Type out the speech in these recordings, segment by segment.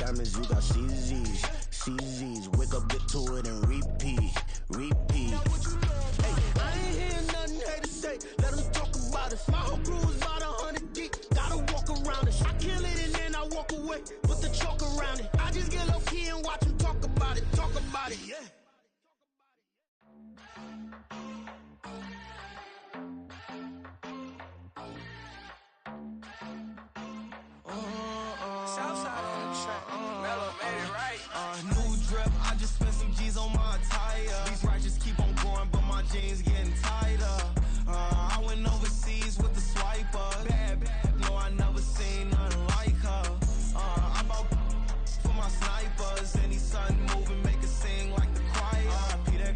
diamonds, you got CZs, CZs. Wake up, get to it, and repeat, repeat. Hey, I ain't hearing nothing haters say. Let them talk about us. My whole crew is about 100 deep. Gotta walk around it. I kill it and then I walk away. Put the chalk around it. I just get low key and watch them talk about it. Talk about it, yeah. Southside on the track. Mellow made it right. New drip, I just spent some G's on my attire. These righteous keep on going, but my jeans getting tighter. I went overseas with the swiper. Bad, bad, no, I never seen nothing like her. I bought for my snipers. Any sun moving, make it sing like the choir. Peter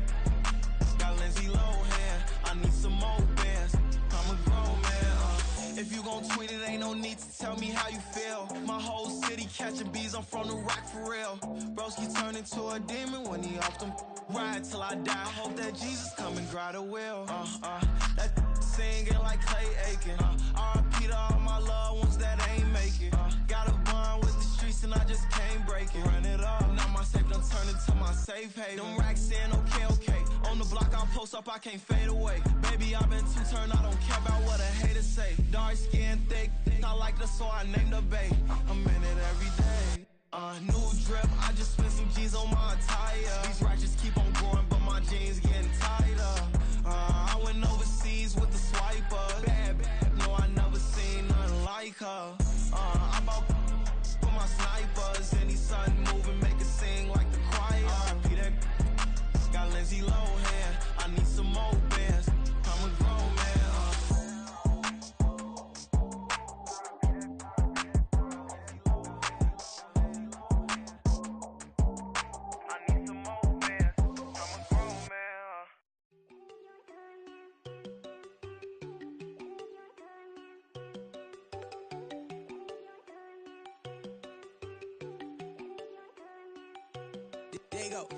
got Lindsay Lohan. I need some more bands. I'm a grown man. If you gon' tweet it, ain't no need to tell me how you feel. My whole city catching bees, I'm from the rock for real. Broski turned into a demon when he off them. Ride till I die. I hope that Jesus come and grab the wheel. That singing like Clay Aiken. R.I.P. to all my loved ones that ain't make it. Got a bond with the streets and I just can't break it. Run it up, now my safe done turned into my safe haven. Them racks in, okay, okay. On the block I'll post up, I can't fade away. Baby, I've been too turned, I don't care about what a hater say. Dark skin, thick, I like the so I named the bae. I'm in it every day. New drip, I just spent some G's on my attire. These righteous keep on growing, but my jeans getting tighter. I went overseas with the swiper. Bad, bad, no, I never seen nothing like her. I bought for my snipers. Any sun moving, make it sing like the choir. Peter got Lindsay Lohan. I need some more bands. I'm a grown man. There you go.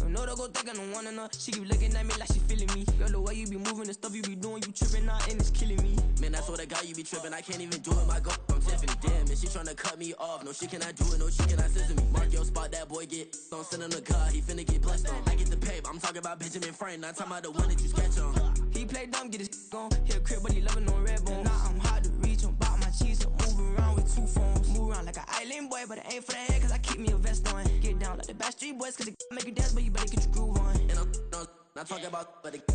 You know they go think I don't wanna know. She keep looking at me like she feeling me. Girl, the way you be moving, the stuff you be doing, you tripping out and it's killing me. Man, that's what I got, you be tripping. I can't even do it, my go from Tiffany. Damn, and she tryna cut me off. No, she cannot do it, no, she cannot scissor me. Mark your spot, that boy get. Don't send him the car, he finna get blessed on. I get the pay, I'm talking about Benjamin Franklin, not talking about the one that you sketch on. He play dumb, get his on. Hit a crib, but he loving on red bone. Now I'm hard to reach, I'm bout my cheese, I'm moving around with two phones. Move around like an island boy, but it ain't for the head, cause I keep me a vest on. Get down like the Backstreet Boys, cause it make you dance, but you better get your groove on. And I'm not talking about, but it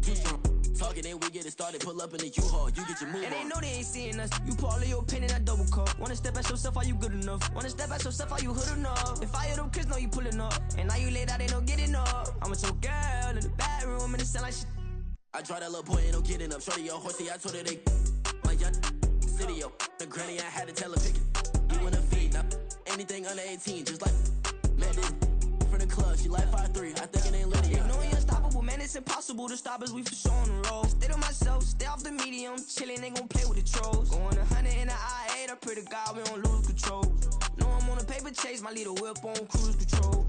too strong. Talking, then we get it started, pull up in the U-Haul, you get your move and they on. know they ain't seeing us. You put all of your pen in that double cup. Wanna step at yourself, are you good enough? Wanna step at yourself, are you hood enough? If I hear them kids, know you pulling up. And now you laid out, they don't get enough. I'm with your girl in the bedroom, and it sound like shit. I draw that little boy, ain't no getting up. Shorty, your horsey, I told her they my young city, yo. The granny, I had to tell her pick it. You wanna feed, now anything under 18, just like met this from the club. She like 5'3", I think it ain't Lydia. You know we unstoppable, man, it's impossible to stop us, we for sure on the road. Stay to myself, stay off the medium, chillin', ain't gon' play with the trolls. Going 100 in the I-8, I pray to God we don't lose control. Know I'm on a paper chase, my little whip on cruise control.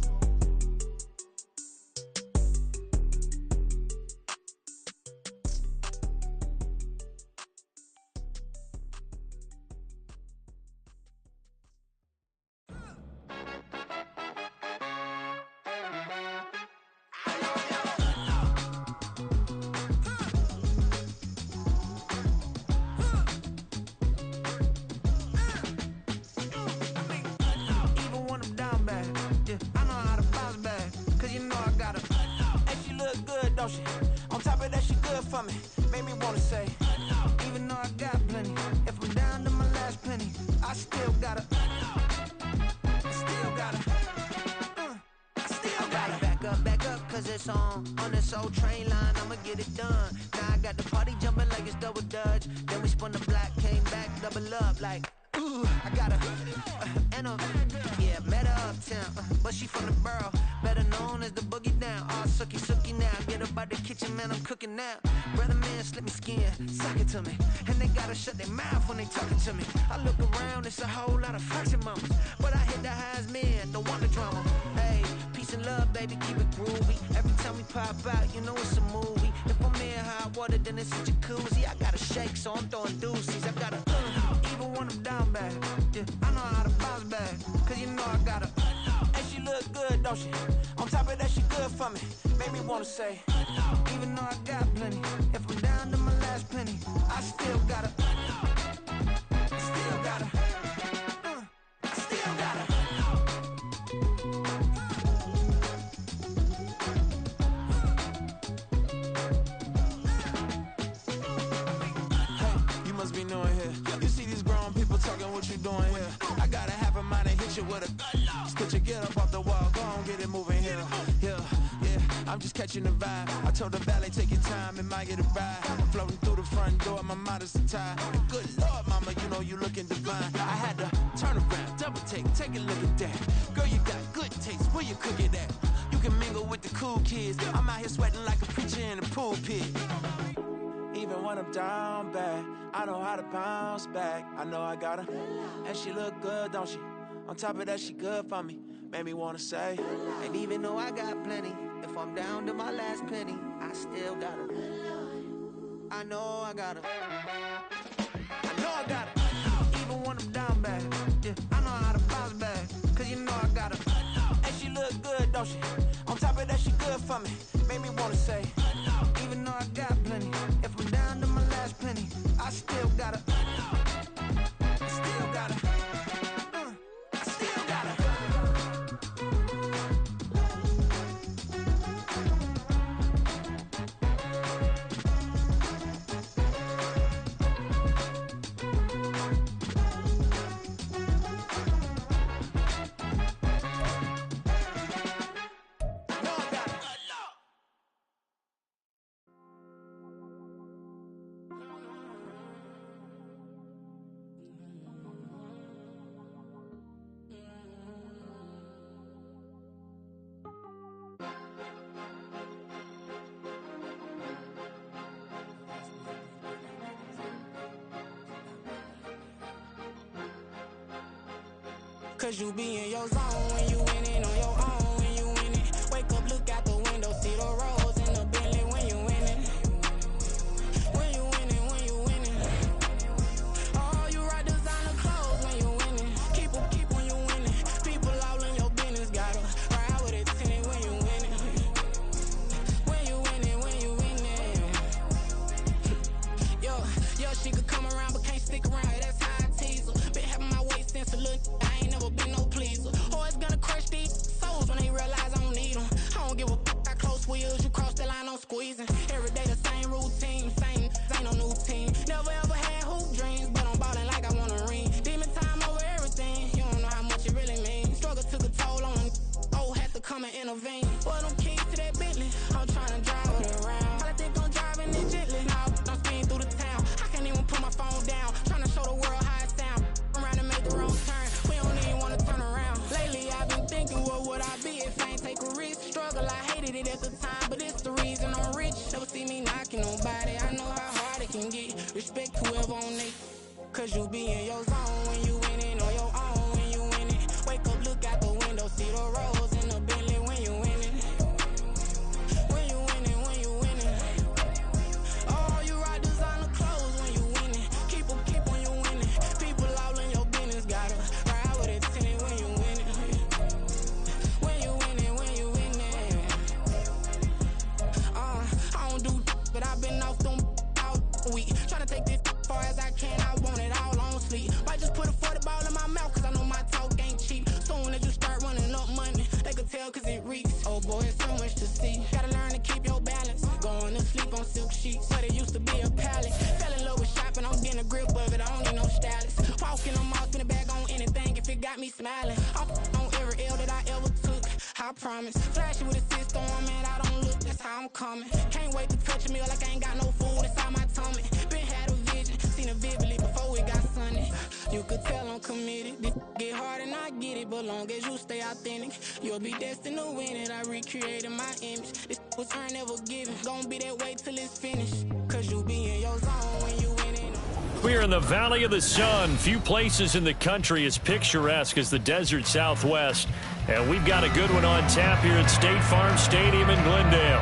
Don't she? On top of that, she good for me. Made me wanna say, even though I got plenty, if I'm down to my last penny, I still gotta, back up, cause it's on this old train line, I'ma get it done. Now I got the party jumping like it's double dutch. Then we spun the block, came back, double up like, ooh, I got a, yeah, met her uptown, but she from the borough, better known as the boogie down. All sookie now, get up out the kitchen, man, I'm cooking now. Brother man, slip me skin, suck it to me, and they gotta shut their mouth when they talking to me. I look around, it's a whole lot of flexing mamas, but I hit the highs, man, don't want the drama. Hey, peace and love, baby, keep it groovy. Every time we pop out, you know it's a movie. If I'm in hot water, then it's a jacuzzi. I gotta shake, so I'm throwing deuces. I gotta even when I'm down bad, yeah, I know how to bounce back, cause you know don't she? On top of that, she good for me. Made me wanna say, even though I got plenty, if I'm down to my last penny, I still gotta, I still gotta, I still gotta. Hey, you must be new in here. You see these grown people talking, what you doing here? I got a half a mind to hit you with a put your get up off the wall, go on, get it moving here. Yeah, I'm just catching the vibe. I told the valet, take your time, it might get a ride. Floating through the front door, my mind is tied. Good Lord, mama, you know you looking divine. I had to turn around, double take a look at that. Girl, you got good taste, where you cook it at? You can mingle with the cool kids. I'm out here sweating like a preacher in a pulpit. Even when I'm down bad, I know how to bounce back. I know I got her, and she look good, don't she? On top of that, she good for me. Made me wanna say, and even though I got plenty, if I'm down to my last penny, I still got her. I know I got her. I know I got her. Even when I'm down bad, yeah, I know how to bounce back. Cause you know I got her. And she look good, don't she? On top of that, she good for me. Made me wanna say, even though I got plenty, if I'm down to my last penny, I still got her. I still got her. I still got her. Cause you be in your zone when you winning on your own when you winning. Wake up, look out the window, see the rose in the Bentley when you winning. When you winning, when you winning. Oh, you rock designer clothes when you winning. Keep when you winning. People all in your business, gotta ride with it tinted when you winning. When you winning, when you winning. Yo, she could come around but can't stick around, that's how I tease her. Been having my waist since a little, I ain't never been no pleaser. Always gonna crush these souls when they realize I don't need them. I don't give a f***, I close wheels, you cross the line, I'm squeezing. Every day the same routine, same, ain't no new team. Never ever had hoop dreams, but I'm ballin' like I want a ring. Demon time over everything, you don't know how much it really means. Struggle took a toll on them, oh, had to come and intervene. Boy, them keys to that Bentley, I'm tryna drive it around. I think I'm driving it gently, now I'm speeding through the town. I can't even put my phone down, tryna show the world how it sound. Around and make the wrong turn, we don't even wanna turn around. Lately I've been thinking, what would I be if I ain't take a risk? Struggle, I hated it at the time, but it's the reason I'm rich. Never see me knocking nobody, I know how hard it can get. Respect whoever on it, cause you be in your zone when you winning on your own when you winning. Wake up, look out the window, see the rose in the Bentley when you winning. When you winning, when you winning. Oh, you rock designer clothes when you winning. Keep when you winning. People all in your business, gotta ride with it tinted when you winning. When you winning, when you winning. I don't do but I've been off them all week. Tryna take this far as I can, I want it all on sleep. Might just put a 40 ball in my mouth, cause I know my talk ain't cheap. Soon as you start running up money, they can tell cause it reeks. Oh boy, it's so much to see. Gotta learn to keep your balance. Going to sleep on silk sheets, but it used to be a pallet. Fell in love with shopping, I'm getting a grip of it, I don't need no stylist. Walking on mouth in the bag on anything if it got me smiling. I'm on every L that I ever took, I promise. Flashy with a system, man, I don't look, that's how I'm coming. Can't wait to touch a meal like I ain't got no food inside my tummy. Been had a vision, seen it vividly before it got sunny. You could tell I'm committed, this get hard and I get it, but long as you stay authentic, you'll be destined to win it. I recreated my image, this was earned, never given. Gonna be that way till it's finished, cause you be in your zone when you winning. We're in the Valley of the Sun. Few places in the country as picturesque as the desert Southwest. And we've got a good one on tap here at State Farm Stadium in Glendale.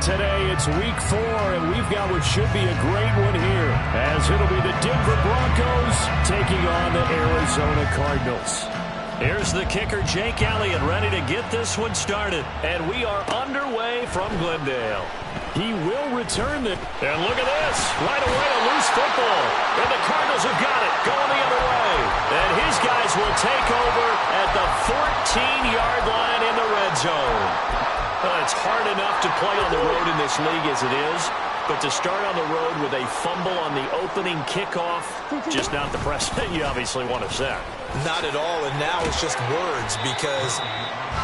Today it's week 4, and we've got what should be a great one here, as it'll be the Denver Broncos taking on the Arizona Cardinals. Here's the kicker, Jake Elliott, ready to get this one started. And we are underway from Glendale. He will return it. And look at this. Right away, a loose football. And the Cardinals have got it. Going the other way. And his guys will take over at the 14-yard line in the red zone. It's hard enough to play on the road in this league as it is. But to start on the road with a fumble on the opening kickoff, just not the precedent you obviously want to set. Not at all, and now it's just words because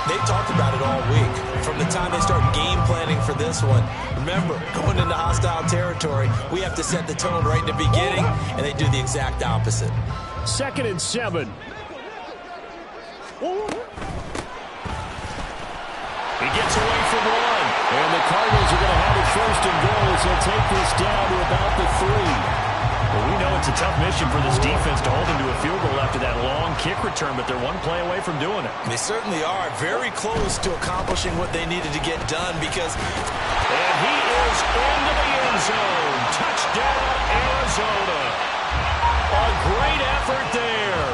they talked about it all week. From the time they start game planning for this one, remember, going into hostile territory, we have to set the tone right in the beginning, and they do the exact opposite. 2nd and 7. He gets away from one. And the Cardinals are going to have it 1st and goal as they'll take this down to about the 3. Well, we know it's a tough mission for this defense to hold them to a field goal after that long kick return, but they're one play away from doing it. They certainly are very close to accomplishing what they needed to get done because... And he is into the end zone. Touchdown, Arizona. A great effort there.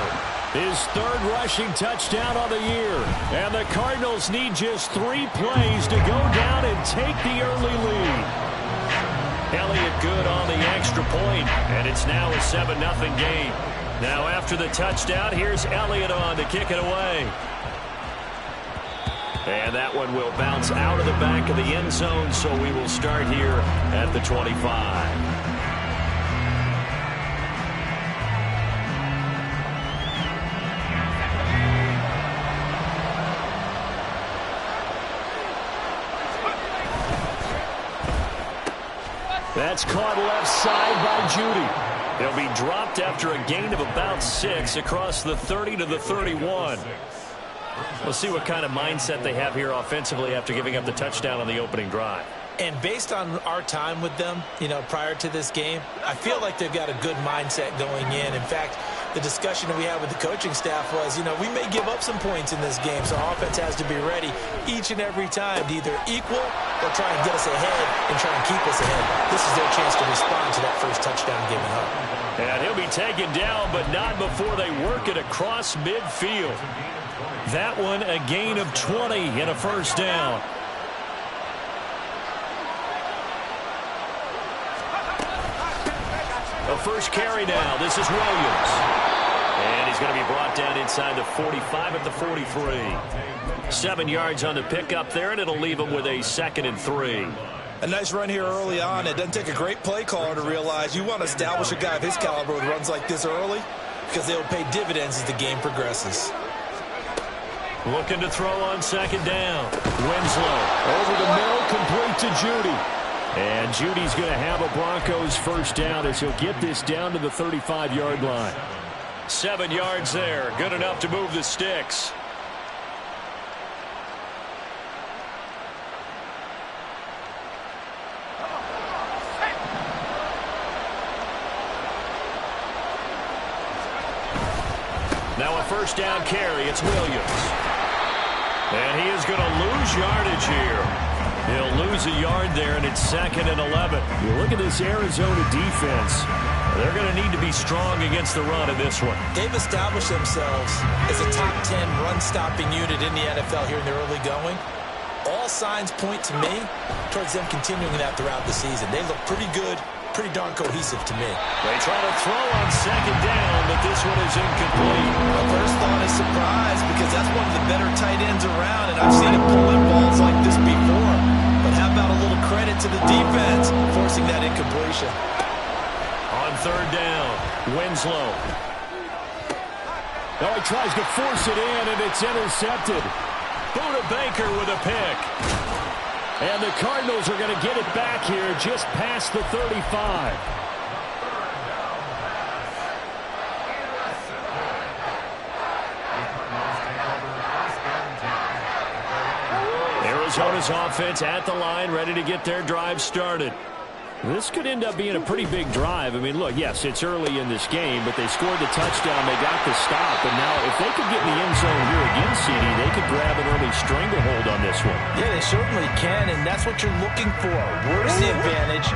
His 3rd rushing touchdown on the year. And the Cardinals need just 3 plays to go down and take the early lead. Elliott good on the extra point, and it's now a 7-0 game. Now after the touchdown, here's Elliott on to kick it away. And that one will bounce out of the back of the end zone, so we will start here at the 25. That's caught left side by Judy. He'll be dropped after a gain of about 6 across the 30 to the 31. We'll see what kind of mindset they have here offensively after giving up the touchdown on the opening drive. And based on our time with them, prior to this game, I feel like they've got a good mindset going in. In fact, the discussion that we had with the coaching staff was, we may give up some points in this game, so our offense has to be ready each and every time to either equal or try and get us ahead and try and keep us ahead. This is their chance to respond to that first touchdown given up. And he'll be taken down, but not before they work it across midfield. That one a gain of 20 and a first down. A first carry now. This is Williams. And he's going to be brought down inside the 45 at the 43. 7 yards on the pickup there, and it'll leave him with a 2nd and 3. A nice run here early on. It doesn't take a great play caller to realize you want to establish a guy of his caliber with runs like this early because they'll pay dividends as the game progresses. Looking to throw on 2nd down. Winslow over the middle, complete to Judy. And Judy's going to have a Broncos first down as he'll get this down to the 35-yard line. 7 yards there. Good enough to move the sticks. Now a first down carry. It's Williams. And he is going to lose yardage here. He'll lose a yard there, and it's 2nd and 11. You look at this Arizona defense. They're going to need to be strong against the run in this one. They've established themselves as a top 10 run-stopping unit in the NFL here in the early going. All signs point to me towards them continuing that throughout the season. They look pretty good, pretty darn cohesive to me. They try to throw on 2nd down, but this one is incomplete. My first thought is surprise because that's one of the better tight ends around, and I've seen him pull in balls like this before. But how about a little credit to the defense forcing that incompletion? On 3rd down, Winslow. Now he tries to force it in, and it's intercepted. Buda Baker with a pick. And the Cardinals are going to get it back here just past the 35. Arizona's offense at the line, ready to get their drive started. This could end up being a pretty big drive. I mean, look, yes, it's early in this game, but they scored the touchdown. They got the stop. And now if they could get in the end zone here again, CD, they could grab an early stranglehold on this one. Yeah, they certainly can, and that's what you're looking for. Where's the advantage?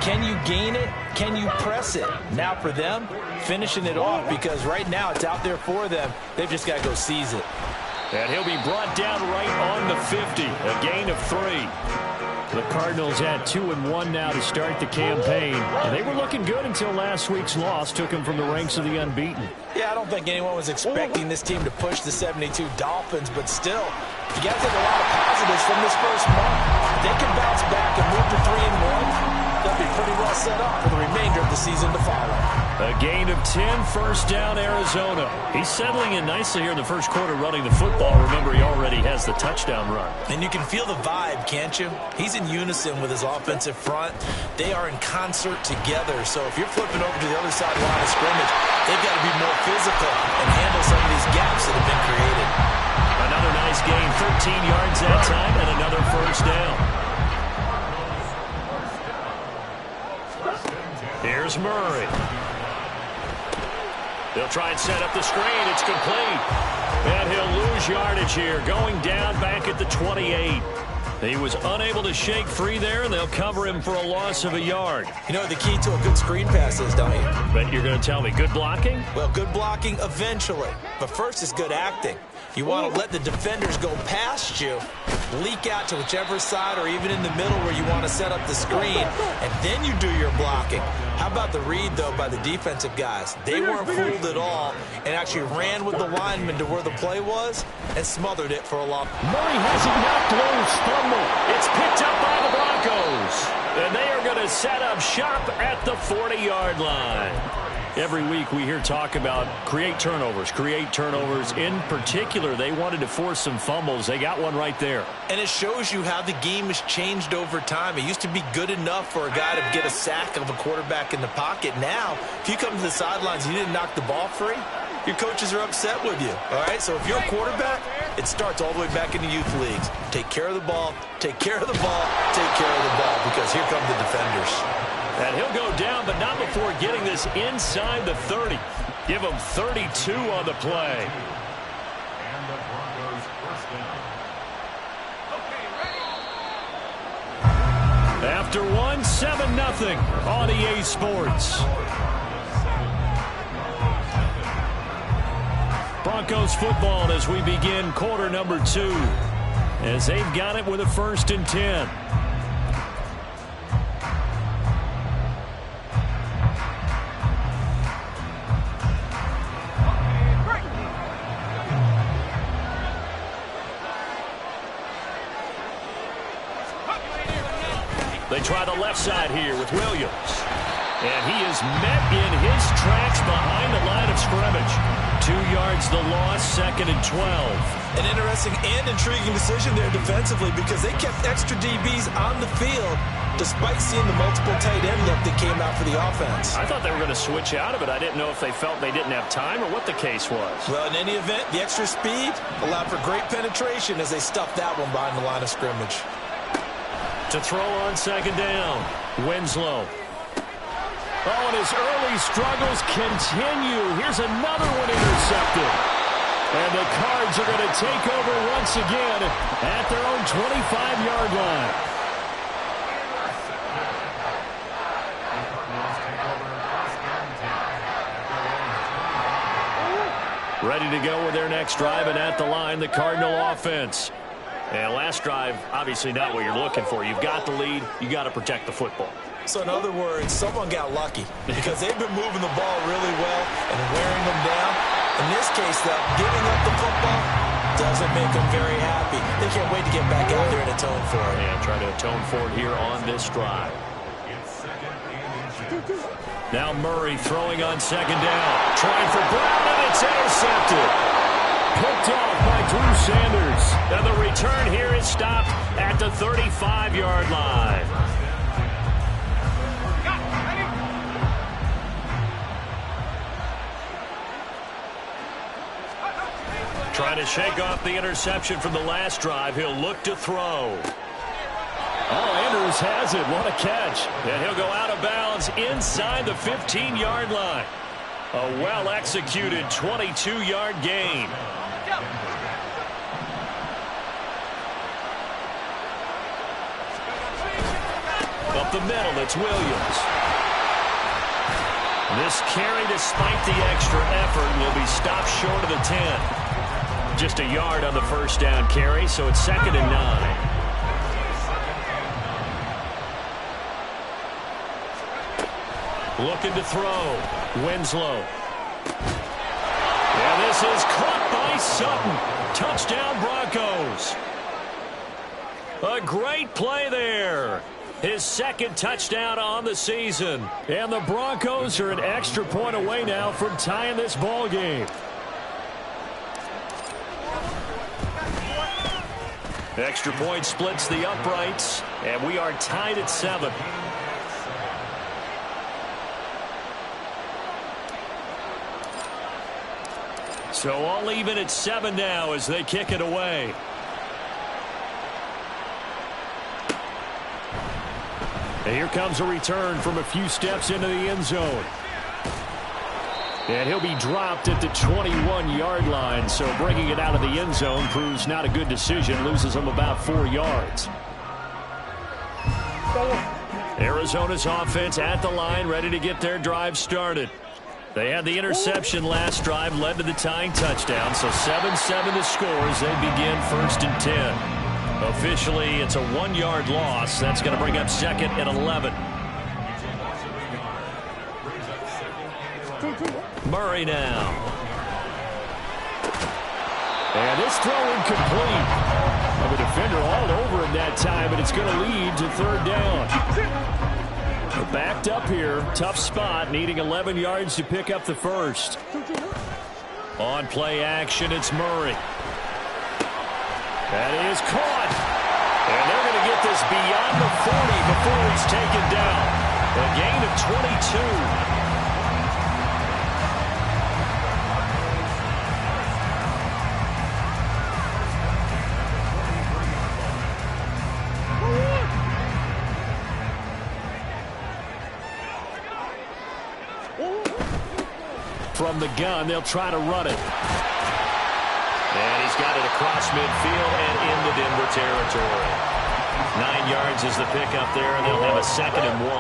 Can you gain it? Can you press it? Now for them, finishing it off, because right now it's out there for them. They've just got to go seize it. And he'll be brought down right on the 50, a gain of 3. The Cardinals at 2-1 now to start the campaign. And they were looking good until last week's loss took them from the ranks of the unbeaten. Yeah, I don't think anyone was expecting this team to push the 72 Dolphins, but still, you got to take a lot of positives from this first month. If they can bounce back and move to 3-1, they'll be pretty well set up for the remainder of the season to follow. A gain of 10, first down, Arizona. He's settling in nicely here in the first quarter running the football. Remember, he already has the touchdown run. And you can feel the vibe, can't you? He's in unison with his offensive front. They are in concert together. So if you're flipping over to the other side line of scrimmage, they've got to be more physical and handle some of these gaps that have been created. Another nice gain, 13 yards that time, and another first down. Here's Murray. They'll try and set up the screen. It's complete. And he'll lose yardage here, going down back at the 28. He was unable to shake free there, and they'll cover him for a loss of a yard. You know what the key to a good screen pass is, don't you? Bet you're going to tell me good blocking? Well, good blocking eventually. But first is good acting. You want to let the defenders go past you, leak out to whichever side or even in the middle where you want to set up the screen, and then you do your blocking. How about the read, though, by the defensive guys? They weren't fooled at all and actually ran with the lineman to where the play was and smothered it for a long time. Murray has it knocked loose. Fumble. It's picked up by the Broncos. And they are going to set up shop at the 40-yard line. Every week we hear talk about create turnovers. In particular, they wanted to force some fumbles. They got one right there. And it shows you how the game has changed over time. It used to be good enough for a guy to get a sack of a quarterback in the pocket. Now, if you come to the sidelines and you didn't knock the ball free, your coaches are upset with you. All right, so if you're a quarterback, it starts all the way back in the youth leagues. Take care of the ball, take care of the ball, take care of the ball, because here come the defenders. And he'll go down, but not before getting this inside the 30. Give him 32 on the play. After one, 7-0 on EA Sports. Broncos football as we begin quarter number 2, as they've got it with a 1st and 10. They try the left side here with Williams. And he is met in his tracks behind the line of scrimmage. 2 yards the loss, 2nd and 12. An interesting and intriguing decision there defensively, because they kept extra DBs on the field despite seeing the multiple tight end look that came out for the offense. I thought they were going to switch out of it. I didn't know if they felt they didn't have time or what the case was. Well, in any event, the extra speed allowed for great penetration as they stuffed that one behind the line of scrimmage. To throw on 2nd down, Winslow. Oh, and his early struggles continue. Here's another one intercepted. And the Cards are going to take over once again at their own 25-yard line. Ready to go with their next drive, and at the line, the Cardinal offense. And last drive, obviously not what you're looking for. You've got the lead. You got to protect the football. So in other words, someone got lucky because they've been moving the ball really well and wearing them down. In this case, though, giving up the football doesn't make them very happy. They can't wait to get back out there and atone for it. And try to atone for it here on this drive. Now Murray throwing on 2nd down. Trying for Brown, and it's intercepted. Picked off by Drew Sanders. And the return here is stopped at the 35-yard line. Trying to shake off the interception from the last drive. He'll look to throw. Oh, Andrews has it. What a catch. And he'll go out of bounds inside the 15-yard line. A well-executed 22-yard gain. Up the middle, it's Williams. This carry, despite the extra effort, will be stopped short of the 10. Just a yard on the first down carry, so it's 2nd and 9. Looking to throw. Winslow. And this is caught by Sutton. Touchdown, Broncos. A great play there. His 2nd touchdown on the season. And the Broncos are an extra point away now from tying this ball game. Extra point splits the uprights, and we are tied at 7. So all even at 7 now as they kick it away. And here comes a return from a few steps into the end zone. And he'll be dropped at the 21-yard line, so bringing it out of the end zone proves not a good decision. Loses him about 4 yards. Arizona's offense at the line, ready to get their drive started. They had the interception last drive, led to the tying touchdown, so 7-7 the score as they begin 1st and 10. Officially, it's a 1-yard loss. That's going to bring up 2nd and 11. Murray now. And this throw incomplete. A defender all over him that time, but it's going to lead to 3rd down. They're backed up here. Tough spot, needing 11 yards to pick up the 1st. On play action, it's Murray. That is caught. And they're going to get this beyond the 40 before he's taken down. A gain of 22. From the gun, they'll try to run it. And he's got it across midfield and into Denver territory. 9 yards is the pickup there, and they'll have a 2nd and 1.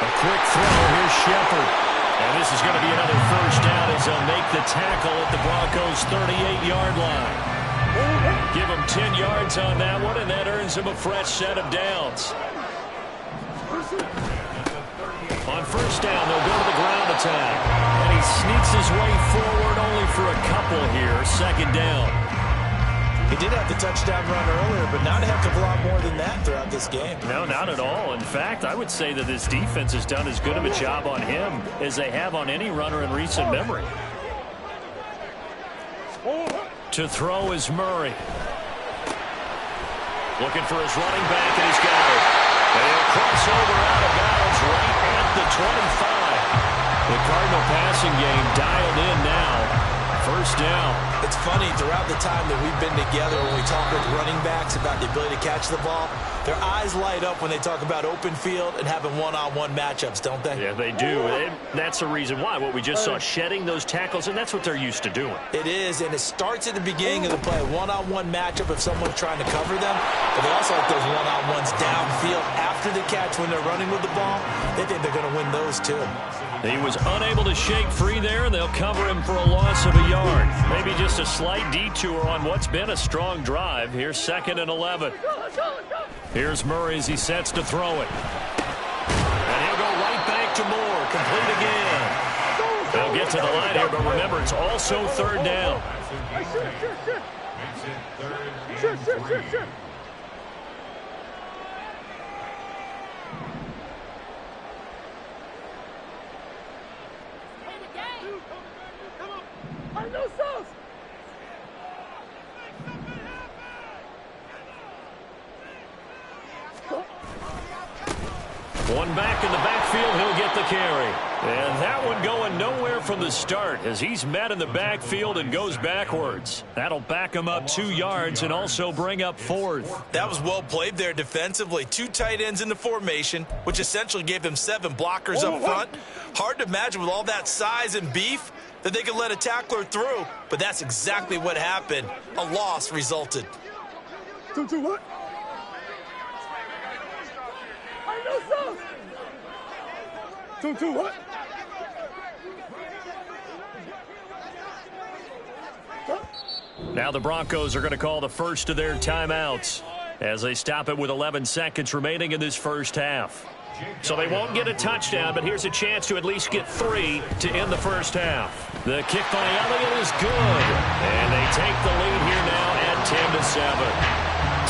A quick throw. Here's Shepard. And this is going to be another 1st down as they'll make the tackle at the Broncos' 38-yard line. Give him 10 yards on that one, and that earns him a fresh set of downs. On 1st down, they'll go to the ground attack. And he sneaks his way forward only for a couple here. 2nd down. He did have the touchdown run earlier, but not a heck of a lot more than that throughout this game. No, not at all. In fact, I would say that this defense has done as good of a job on him as they have on any runner in recent memory. To throw is Murray. Looking for his running back, and he's got it. And he'll cross over out of bounds right at the 25. The Cardinal passing game dialed in now. 1st down. It's funny, throughout the time that we've been together, when we talk with running backs about the ability to catch the ball, their eyes light up when they talk about open field and having one-on-one matchups, don't they? Yeah, they do. That's the reason why. What we just saw, shedding those tackles, and that's what they're used to doing. It is, and it starts at the beginning of the play. One-on-one matchup if someone's trying to cover them, but they also like those one-on-ones downfield after the catch when they're running with the ball. They think they're going to win those, too. He was unable to shake free there, and they'll cover him for a loss of a yard. Maybe just a slight detour on what's been a strong drive. Here's 2nd and 11. Here's Murray as he sets to throw it. And he'll go right back to Moore. Complete again. They'll get to the line here, but remember, it's also 3rd down. Sure. One back in the backfield, he'll get the carry. And that one going nowhere from the start as he's met in the backfield and goes backwards. That'll back him up 2 yards and also bring up 4th. That was well played there defensively. 2 tight ends in the formation, which essentially gave them 7 blockers up front. Hard to imagine with all that size and beef that they could let a tackler through, but that's exactly what happened. A loss resulted. 2-2 what? 2-2 what? Now the Broncos are going to call the first of their timeouts as they stop it with 11 seconds remaining in this first half. So they won't get a touchdown, but here's a chance to at least get 3 to end the first half. The kick by Elliott is good, and they take the lead here now at 10-7.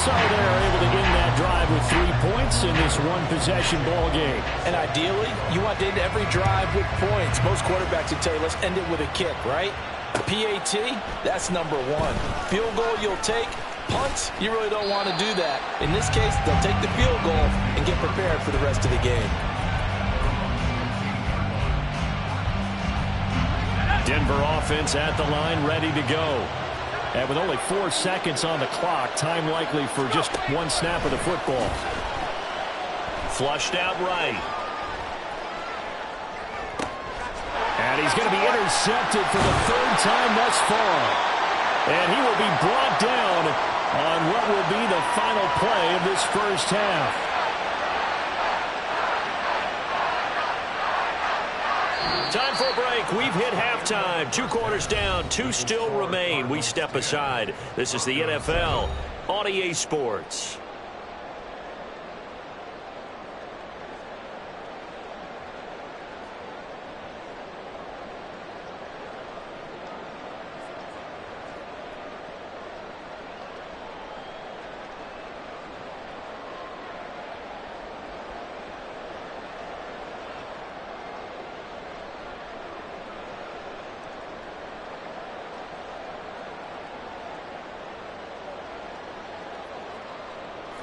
So they're able to end that drive with 3 points in this one-possession ball game. And ideally, you want to end every drive with points. Most quarterbacks would tell you, let's end it with a kick, right? PAT, that's number 1. Field goal you'll take. Punts, you really don't want to do that. In this case, they'll take the field goal and get prepared for the rest of the game. Denver offense at the line, ready to go. And with only 4 seconds on the clock, time likely for just 1 snap of the football. Flushed out right. And he's going to be intercepted for the 3rd time thus far. And he will be brought down on what will be the final play of this first half. Time for a break. We've hit halftime. 2 quarters down. 2 still remain. We step aside. This is the NFL on EA Sports.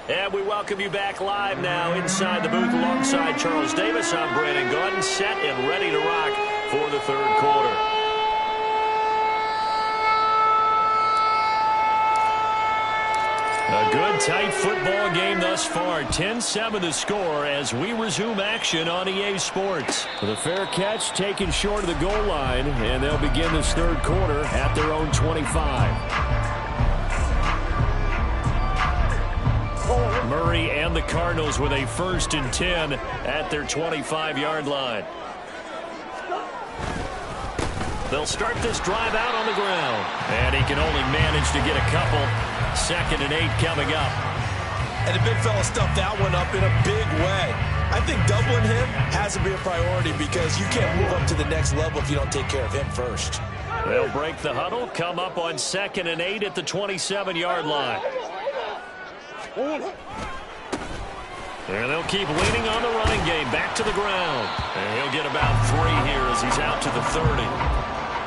And we welcome you back live now inside the booth alongside Charles Davis. I'm Brandon Gaudin, set and ready to rock for the 3rd quarter. A good, tight football game thus far. 10-7 the score as we resume action on EA Sports. With a fair catch taken short of the goal line, and they'll begin this 3rd quarter at their own 25. Murray and the Cardinals with a 1st and 10 at their 25-yard line. They'll start this drive out on the ground. And he can only manage to get a couple. 2nd and 8 coming up. And the big fella stuffed that one up in a big way. I think doubling him has to be a priority because you can't move up to the next level if you don't take care of him first. They'll break the huddle, come up on 2nd and 8 at the 27-yard line. And they'll keep leaning on the running game. Back to the ground. And he'll get about 3 here as he's out to the 30.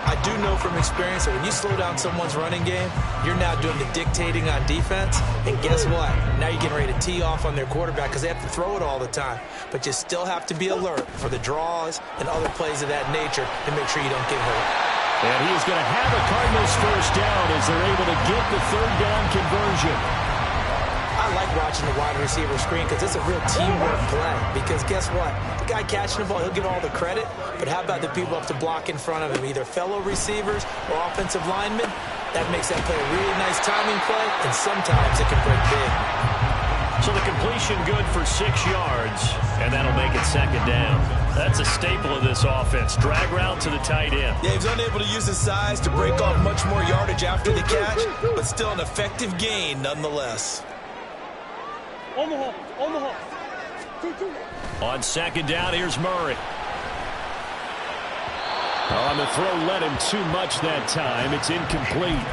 I do know from experience that when you slow down someone's running game, you're now doing the dictating on defense. And guess what? Now you're getting ready to tee off on their quarterback because they have to throw it all the time. But you still have to be alert for the draws and other plays of that nature to make sure you don't get hurt. And he is going to have a Cardinals 1st down as they're able to get the 3rd down conversion. I like watching the wide receiver screen because it's a real teamwork play. Because guess what? The guy catching the ball, he'll get all the credit. But how about the people up to block in front of him, either fellow receivers or offensive linemen? That makes that play a really nice timing play, and sometimes it can break big. So the completion good for 6 yards, and that'll make it 2nd down. That's a staple of this offense. Drag route to the tight end. Yeah, he was unable to use his size to break off much more yardage after the catch, but still an effective gain nonetheless. Omaha. 2-2. On 2nd down, here's Murray. On the throw, led him too much that time. It's incomplete.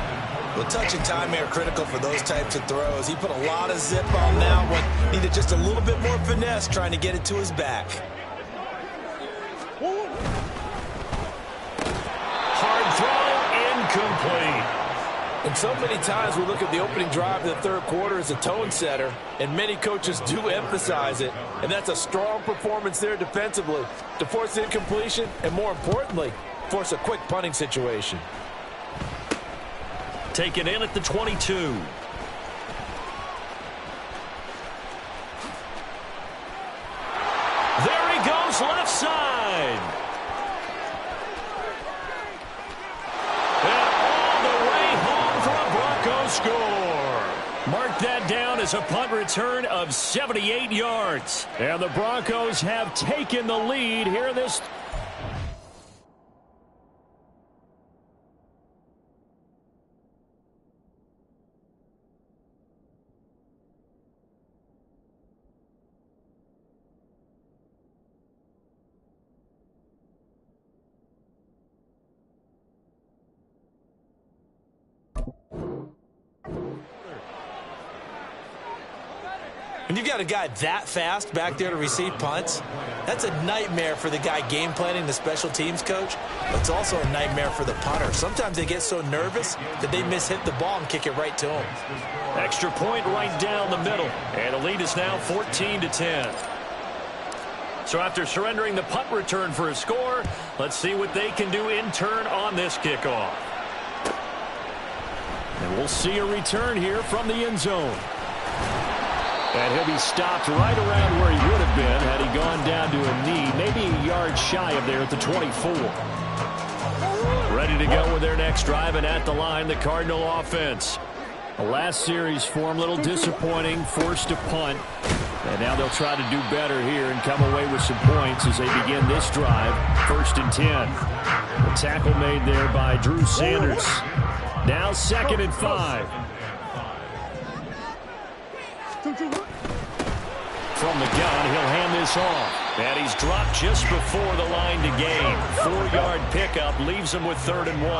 Well, touch and timing are critical for those types of throws. He put a lot of zip on that one. Needed just a little bit more finesse trying to get it to his back. Hard throw, incomplete. And so many times we look at the opening drive of the third quarter as a tone setter, and many coaches do emphasize it. And that's a strong performance there defensively to force incompletion and, more importantly, force a quick punting situation. Taken in at the 22. There he goes, left side. And all the way home for a Bronco score. Mark that down as a punt return of 78 yards. And the Broncos have taken the lead here in this. When you've got a guy that fast back there to receive punts, that's a nightmare for the guy game planning, the special teams coach, but it's also a nightmare for the punter. Sometimes they get so nervous that they mishit the ball and kick it right to him. Extra point right down the middle, and the lead is now 14-10. So after surrendering the punt return for a score, let's see what they can do in turn on this kickoff. And we'll see a return here from the end zone. And he'll be stopped right around where he would have been had he gone down to a knee, maybe a yard shy of there at the 24. Ready to go with their next drive, and at the line, the Cardinal offense. The last series for him, a little disappointing, forced to punt. And now they'll try to do better here and come away with some points as they begin this drive, 1st and 10. The tackle made there by Drew Sanders. Now 2nd and 5. From the gun, he'll hand this off. And he's dropped just before the line to gain. 4-yard pickup leaves him with 3rd and 1.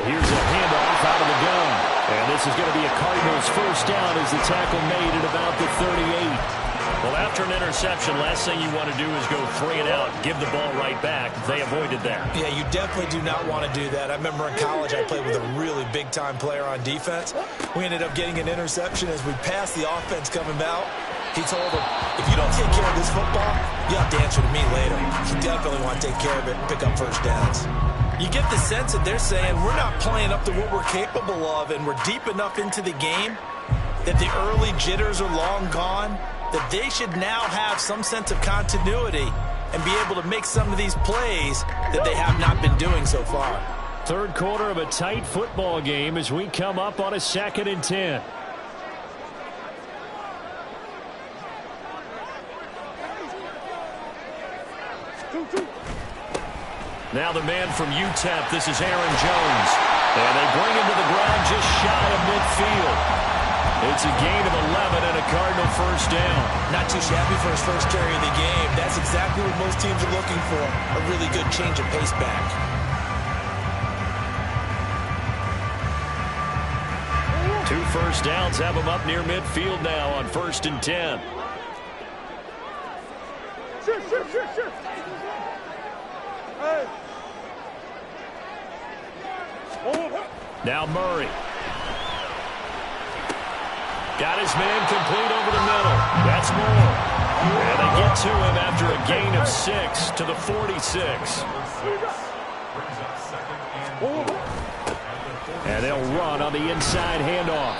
Here's a handoff out of the gun. And this is going to be a Cardinals first down as the tackle made at about the 38. Well, after an interception, last thing you want to do is go 3 and out, give the ball right back. They avoided that. Yeah, you definitely do not want to do that. I remember in college I played with a really big-time player on defense. We ended up getting an interception as we passed the offense coming out. He told him, if you don't take care of this football, you have to answer to me later. You definitely want to take care of it and pick up first downs. You get the sense that they're saying we're not playing up to what we're capable of, and we're deep enough into the game that the early jitters are long gone, that they should now have some sense of continuity and be able to make some of these plays that they have not been doing so far. Third quarter of a tight football game as we come up on a 2nd and 10. Now the man from UTEP, this is Aaron Jones. And they bring him to the ground just shy of midfield. It's a gain of 11 and a Cardinal first down. Not too shabby for his first carry of the game. That's exactly what most teams are looking for, a really good change of pace back. Two first downs have him up near midfield now on 1st and 10. Shift. Hey. Now Murray. Got his man complete over the middle. That's more. And they get to him after a gain of 6 to the 46. And they'll run on the inside handoff.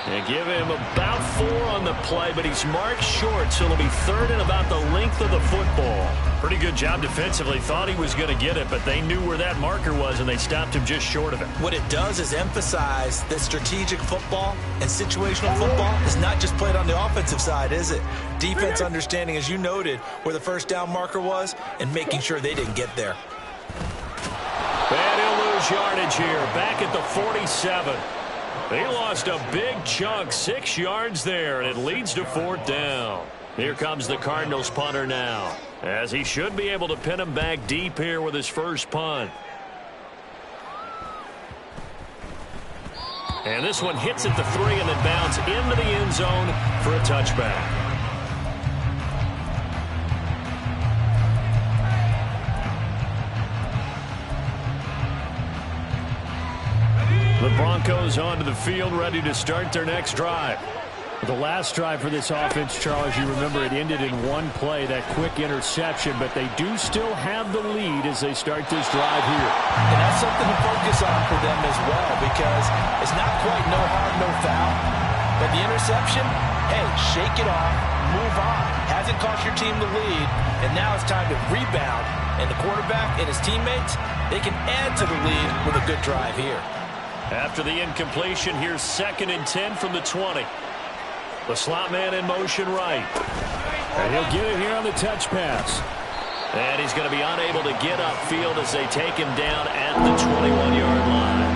They give him about 4 on the play, but he's marked short, so it'll be 3rd and about the length of the football. Pretty good job defensively. Thought he was going to get it, but they knew where that marker was, and they stopped him just short of it. What it does is emphasize that strategic football and situational football is not just played on the offensive side, is it? Defense understanding, as you noted, where the first down marker was and making sure they didn't get there. And he'll lose yardage here, back at the 47. They lost a big chunk, 6 yards there, and it leads to 4th down. Here comes the Cardinals punter now, as he should be able to pin him back deep here with his first punt. And this one hits at the 3 and then bounds into the end zone for a touchback. The Broncos onto the field, ready to start their next drive. The last drive for this offense, Charles, you remember it ended in one play, that quick interception, but they do still have the lead as they start this drive here. And that's something to focus on for them as well, because it's not quite no harm, no foul. But the interception, hey, shake it off, move on. Hasn't cost your team the lead, and now it's time to rebound. And the quarterback and his teammates, they can add to the lead with a good drive here. After the incompletion, here's 2nd and 10 from the 20. The slot man in motion right. And he'll get it here on the touch pass. And he's going to be unable to get upfield as they take him down at the 21-yard line.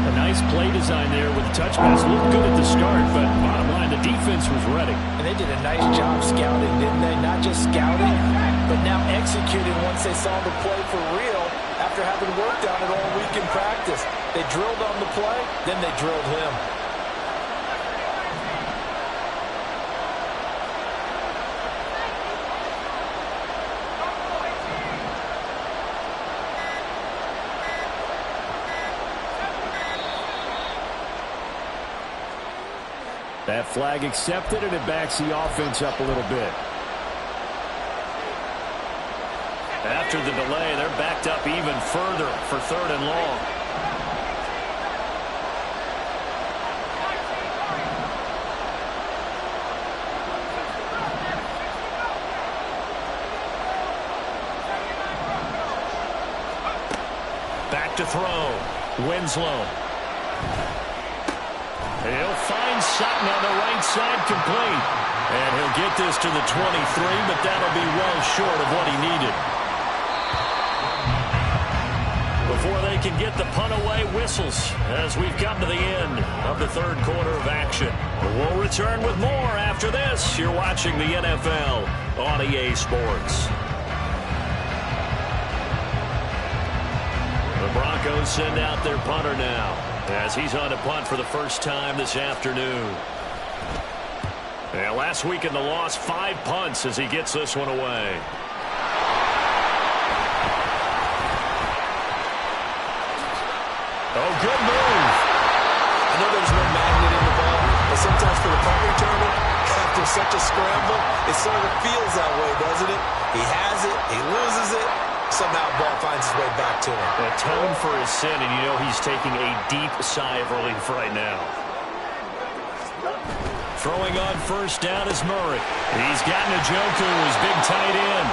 A nice play design there with the touch pass. Looked good at the start, but bottom line, the defense was ready. And they did a nice job scouting, didn't they? Not just scouting, but now executing once they saw the play for real after having worked on it all week in practice. They drilled on the play, then they drilled him. That flag accepted, and it backs the offense up a little bit. After the delay, they're backed up even further for 3rd and long. Back to throw. Winslow. He'll find Sutton on the right side, complete. And he'll get this to the 23, but that'll be well short of what he needed. Before they can get the punt away, whistles as we've come to the end of the 3rd quarter of action. We'll return with more after this. You're watching the NFL on EA Sports. The Broncos send out their punter now, as he's on to punt for the first time this afternoon. And last week in the loss, 5 punts as he gets this one away. Oh, good move. I know there's no magnet in the ball, but sometimes for the punt returner, after such a scramble, it sort of feels that way, doesn't it? He has it, he loses it. Somehow the ball finds its way back to him. Atone for his sin, and you know he's taking a deep sigh of relief right now. Throwing on first down is Murray. He's got Njoku, his big tight end.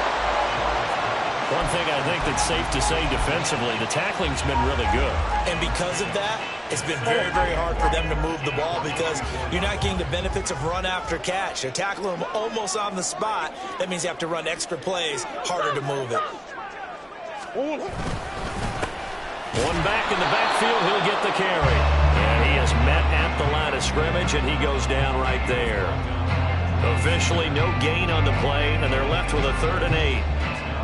One thing I think that's safe to say defensively, the tackling's been really good. And because of that, it's been very, very hard for them to move the ball because you're not getting the benefits of run after catch. They're tackling them almost on the spot. That means you have to run extra plays, harder to move it. One back in the backfield, he'll get the carry. And he is met at the line of scrimmage, and he goes down right there. Officially no gain on the play, and they're left with a 3rd and 8.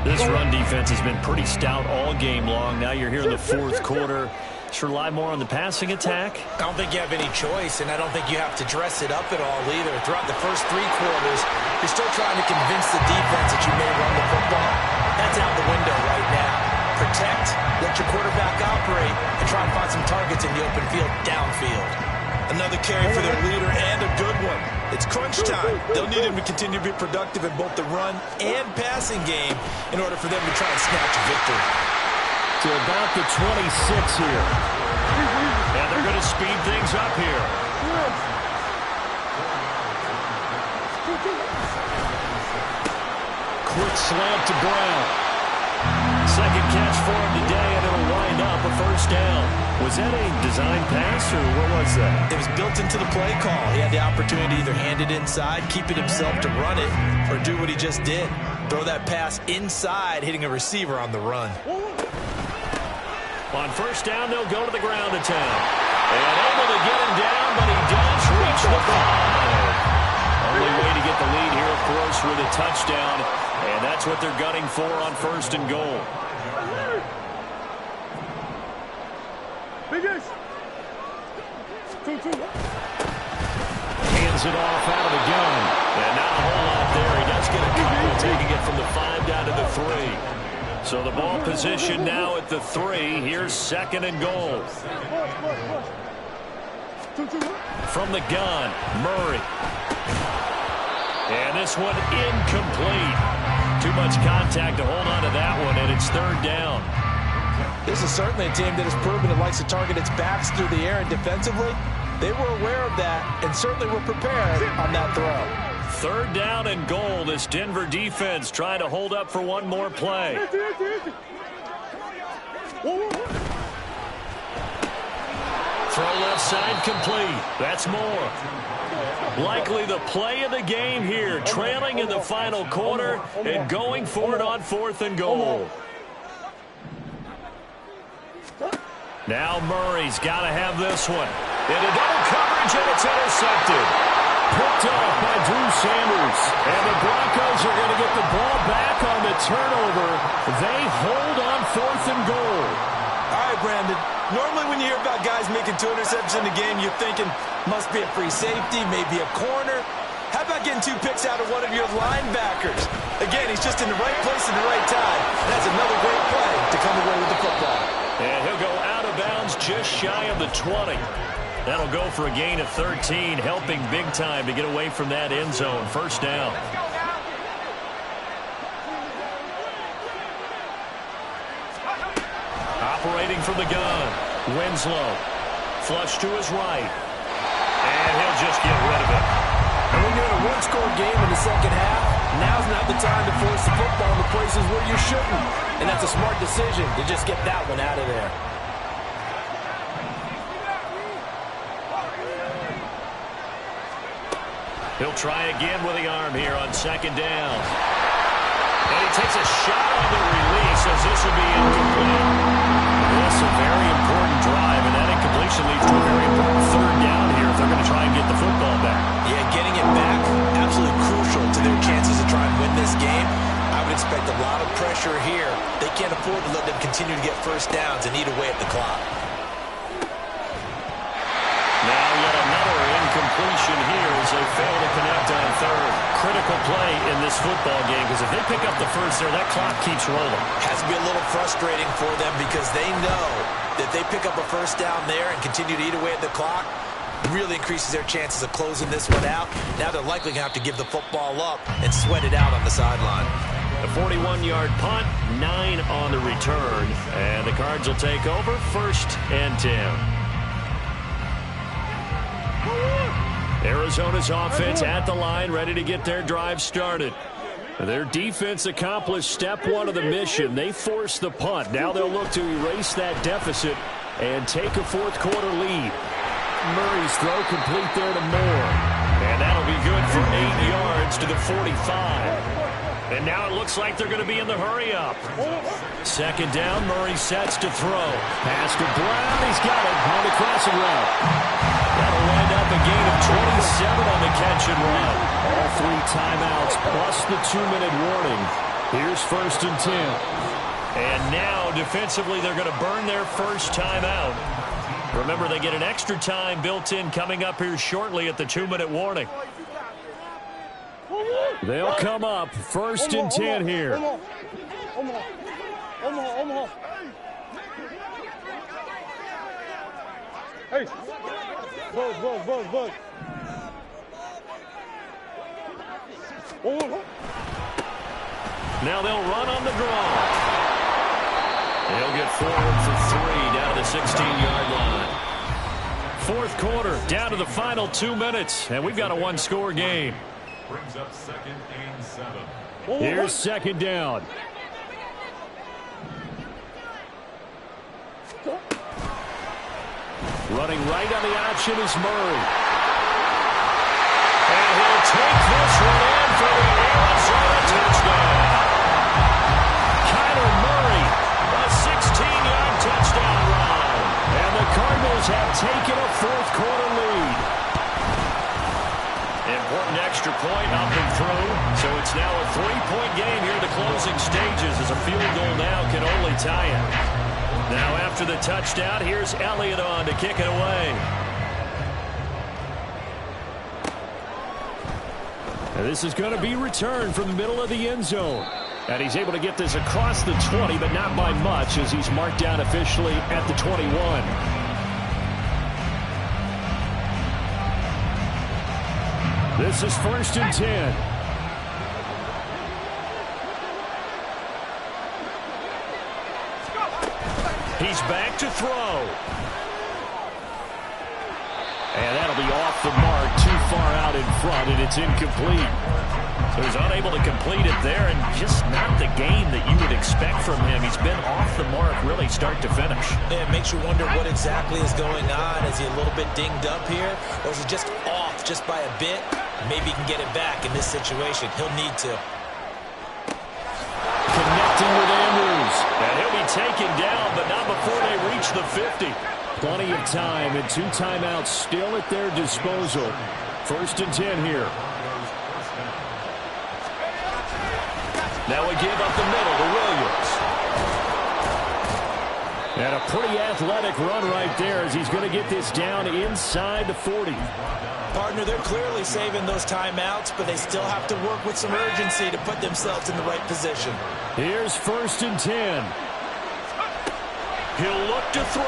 This run defense has been pretty stout all game long. Now you're here in the 4th quarter. Should rely more on the passing attack? I don't think you have any choice, and I don't think you have to dress it up at all either. Throughout the first 3 quarters, you're still trying to convince the defense that you may run the football. That's out the window right now. Protect, let your quarterback operate, and try and find some targets in the open field downfield. Another carry for their leader, and a good one. It's crunch time. They'll need him to continue to be productive in both the run and passing game in order for them to try and snatch a victory. To about the 26 here. And they're going to speed things up here. Quick slant to Brown. Second catch for him today, and it'll wind up a first down. Was that a design pass, or what was that? It was built into the play call. He had the opportunity to either hand it inside, keep it himself to run it, or do what he just did. Throw that pass inside, hitting a receiver on the run. On first down, they'll go to the ground attack. And able to get him down, but he does reach the ball. Only way to get the lead here, of course, with a touchdown. And that's what they're gunning for on 1st and goal. Hands it off out of the gun. And not a whole lot there. He does get a couple, taking it from the 5 down to the 3. So the ball position now at the 3. Here's 2nd and goal. From the gun, Murray. And this one incomplete. Too much contact to hold on to that one, and it's 3rd down. This is certainly a team that has proven it likes to target its backs through the air, and defensively, they were aware of that and certainly were prepared on that throw. 3rd down and goal. This Denver defense trying to hold up for one more play. Throw left side complete. That's more. Likely the play of the game here, trailing in the final quarter and going for it on 4th and goal. Now Murray's got to have this one. Into double coverage, and it's intercepted. Picked off by Drew Sanders. And the Broncos are going to get the ball back on the turnover. They hold on 4th and goal. All right, Brandon. Normally when you hear about guys making 2 interceptions in the game, you're thinking must be a free safety, maybe a corner. How about getting 2 picks out of one of your linebackers? Again, he's just in the right place at the right time. That's another great play to come away with the football. And he'll go out of bounds just shy of the 20. That'll go for a gain of 13, helping big time to get away from that end zone. 1st down. Operating from the gun, Winslow. Flush to his right. And he'll just get rid of it. And when you're in a one-score game in the second half, now's not the time to force the football in the places where you shouldn't. And that's a smart decision to just get that one out of there. He'll try again with the arm here on 2nd down. And he takes a shot on the release as this will be incomplete. This is a very important drive, and that incompletion leads to a very important 3rd down here if they're going to try and get the football back. Yeah, getting it back, absolutely crucial to their chances to try and win this game. I would expect a lot of pressure here. They can't afford to let them continue to get 1st downs and eat away at the clock. Now yet another incompletion here as they fail to connect on 3rd. Critical play in this football game because if they pick up the 1st there, that clock keeps rolling. Has to be a little frustrating for them because they know that they pick up a 1st down there and continue to eat away at the clock, really increases their chances of closing this one out. Now they're likely going to have to give the football up and sweat it out on the sideline. A 41-yard punt, 9 on the return, and the Cards will take over 1st and 10. Arizona's offense at the line, ready to get their drive started. Their defense accomplished step 1 of the mission. They forced the punt. Now they'll look to erase that deficit and take a 4th quarter lead. Murray's throw complete there to Moore. And that'll be good for 8 yards to the 45. And now it looks like they're going to be in the hurry-up. 2nd down, Murray sets to throw. Pass to Brown. He's got it on the crossing route. That'll wind up a gain of 27 on the catch and run. All 3 timeouts plus the 2-minute warning. Here's 1st and 10. And now, defensively, they're going to burn their 1st timeout. Remember, they get an extra time built in coming up here shortly at the 2-minute warning. They'll come up 1st and 10 here. Hey, buzz. Now they'll run on the draw. They'll get forward for 3 down to the 16-yard line. 4th quarter, down to the final 2 minutes, and we've got a 1-score game. Brings up 2nd and 7. Here's 2nd down. Running right on the option is Murray. And he'll take this one in for the Arizona touchdown. Kyler Murray, a 16-yard touchdown run. And the Cardinals have taken a 4th quarter lead. Important extra point up and through. So it's now a 3-point game here in the closing stages as a field goal now can only tie it. Now after the touchdown, here's Elliott on to kick it away. And this is going to be returned from the middle of the end zone. And he's able to get this across the 20, but not by much, as he's marked down officially at the 21. This is 1st and 10. He's back to throw. And that'll be off the mark, too far out in front, and it's incomplete. So he's unable to complete it there, and just not the game that you would expect from him. He's been off the mark really start to finish. Yeah, it makes you wonder what exactly is going on. Is he a little bit dinged up here, or is he just off just by a bit? Maybe he can get it back in this situation. He'll need to. Connecting with Andrews. And he'll be taken down, but not before they reach the 50. Plenty of time, and 2 timeouts still at their disposal. 1st and 10 here. Now we give up the middle to Williams. And a pretty athletic run right there as he's going to get this down inside the 40. Partner, they're clearly saving those timeouts, but they still have to work with some urgency to put themselves in the right position. Here's 1st and 10. He'll look to throw.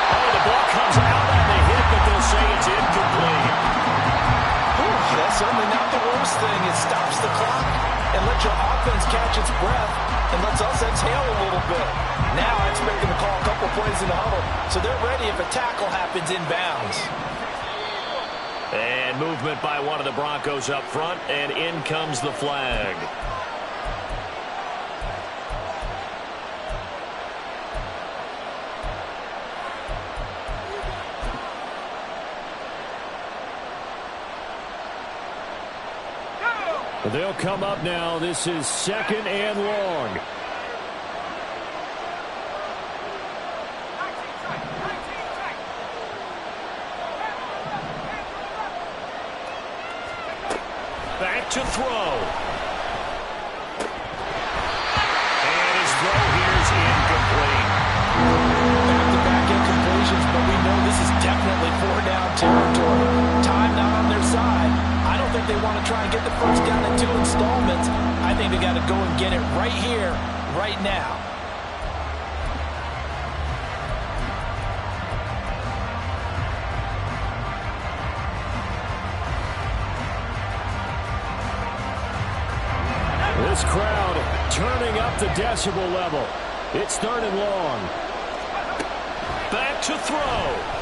Oh, the ball comes out on the hit, but they'll say it's incomplete. That's certainly not the worst thing. It stops the clock and lets your offense catch its breath and lets us exhale a little bit. Now I expect them to call a couple plays in the huddle, so they're ready if a tackle happens inbounds. And movement by one of the Broncos up front, and in comes the flag. They'll come up now. This is 2nd and long. Back to throw. And his throw here is incomplete. Back-to-back incompletions, but we know this is definitely 4-down territory. Time not on their side. I don't think they want to try and get the first down in 2 installments. I think they got to go and get it right here, right now. This crowd turning up the decibel level. It's 3rd and long. Back to throw.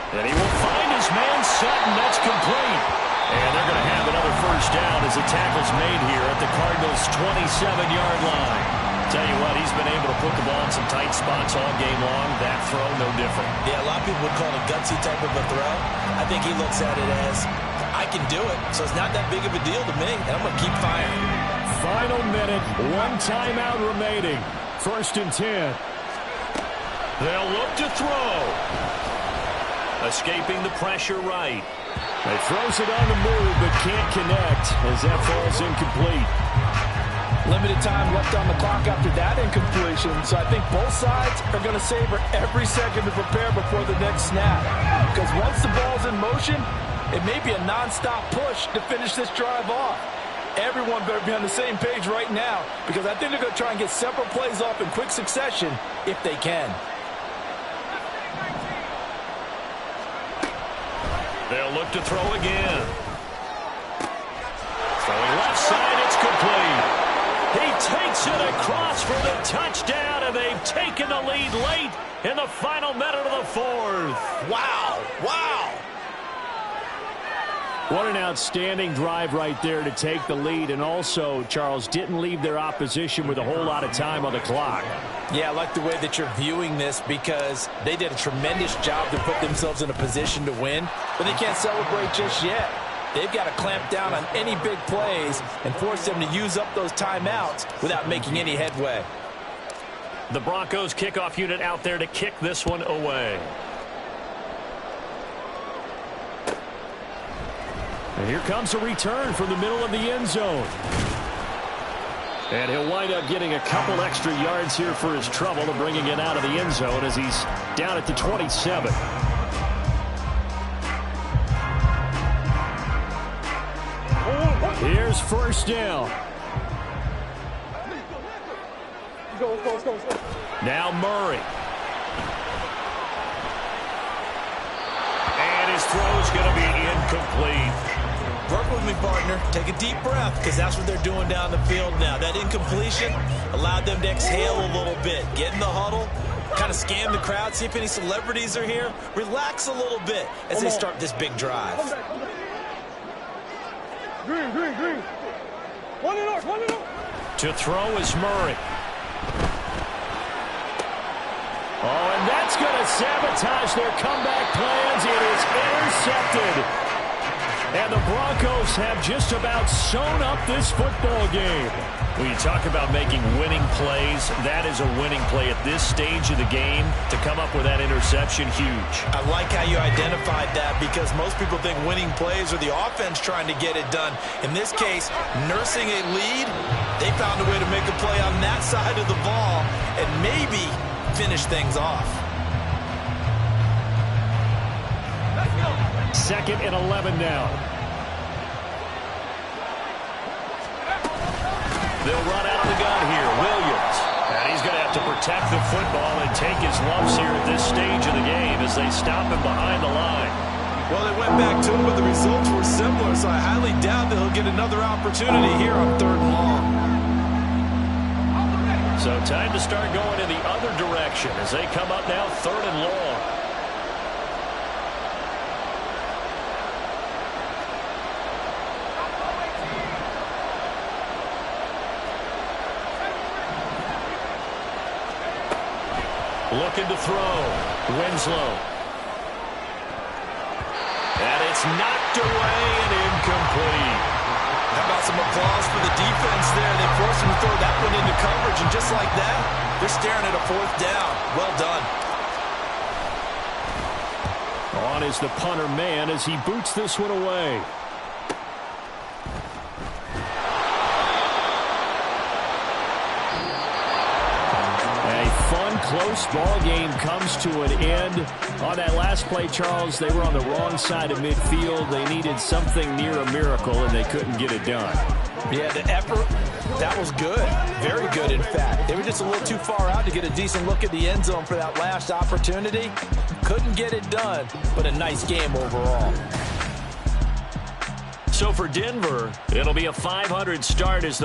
And he will find his man Sutton. That's complete. And they're going to have another first down as the tackle's made here at the Cardinals' 27-yard line. Tell you what, he's been able to put the ball in some tight spots all game long. That throw, no different. Yeah, a lot of people would call it a gutsy type of a throw. I think he looks at it as, I can do it, so it's not that big of a deal to me, and I'm going to keep firing. Final minute, 1 timeout remaining. 1st and 10. They'll look to throw. Escaping the pressure right. He throws it on the move, but can't connect as that falls incomplete. Limited time left on the clock after that incompletion, so I think both sides are going to savor every second to prepare before the next snap. Because once the ball's in motion, it may be a non-stop push to finish this drive off. Everyone better be on the same page right now, because I think they're going to try and get several plays off in quick succession if they can. They'll look to throw again. Throwing left side, it's complete. He takes it across for the touchdown, and they've taken the lead late in the final minute of the 4th. Wow, wow. What an outstanding drive right there to take the lead, and also, Charles, didn't leave their opposition with a whole lot of time on the clock. Yeah, I like the way that you're viewing this, because they did a tremendous job to put themselves in a position to win, but they can't celebrate just yet. They've got to clamp down on any big plays and force them to use up those timeouts without making any headway. The Broncos kickoff unit out there to kick this one away. And here comes a return from the middle of the end zone. And he'll wind up getting a couple extra yards here for his trouble and bringing it out of the end zone as he's down at the 27. Oh, Here's first down. Let's go. Now Murray. And his throw's going to be incomplete. Work with me, partner. Take a deep breath, because that's what they're doing down the field now. That incompletion allowed them to exhale a little bit. Get in the huddle, kind of scan the crowd, see if any celebrities are here. Relax a little bit as they start this big drive. Green. One and up. To throw is Murray. Oh, and that's going to sabotage their comeback plans. It is intercepted. And the Broncos have just about sewn up this football game. When you talk about making winning plays, that is a winning play at this stage of the game. To come up with that interception, huge. I like how you identified that, because most people think winning plays are the offense trying to get it done. In this case, nursing a lead, they found a way to make a play on that side of the ball and maybe finish things off. Second and 11 now. They'll run out of the gun here. Williams. And he's going to have to protect the football and take his lumps here at this stage of the game as they stop him behind the line. Well, they went back to him, but the results were similar, so I highly doubt that he'll get another opportunity here on 3rd and long. So time to start going in the other direction as they come up now 3rd and long. Looking to throw. Winslow. And it's knocked away and incomplete. How about some applause for the defense there? They forced him to throw that one into coverage, and just like that, they're staring at a 4th down. Well done. On is the punter man as he boots this one away. Close ball game comes to an end. On that last play, Charles, they were on the wrong side of midfield. They needed something near a miracle, and they couldn't get it done. Yeah, the effort, that was good. Very good, in fact. They were just a little too far out to get a decent look at the end zone for that last opportunity. Couldn't get it done, but a nice game overall. So for Denver, it'll be a 500 start as the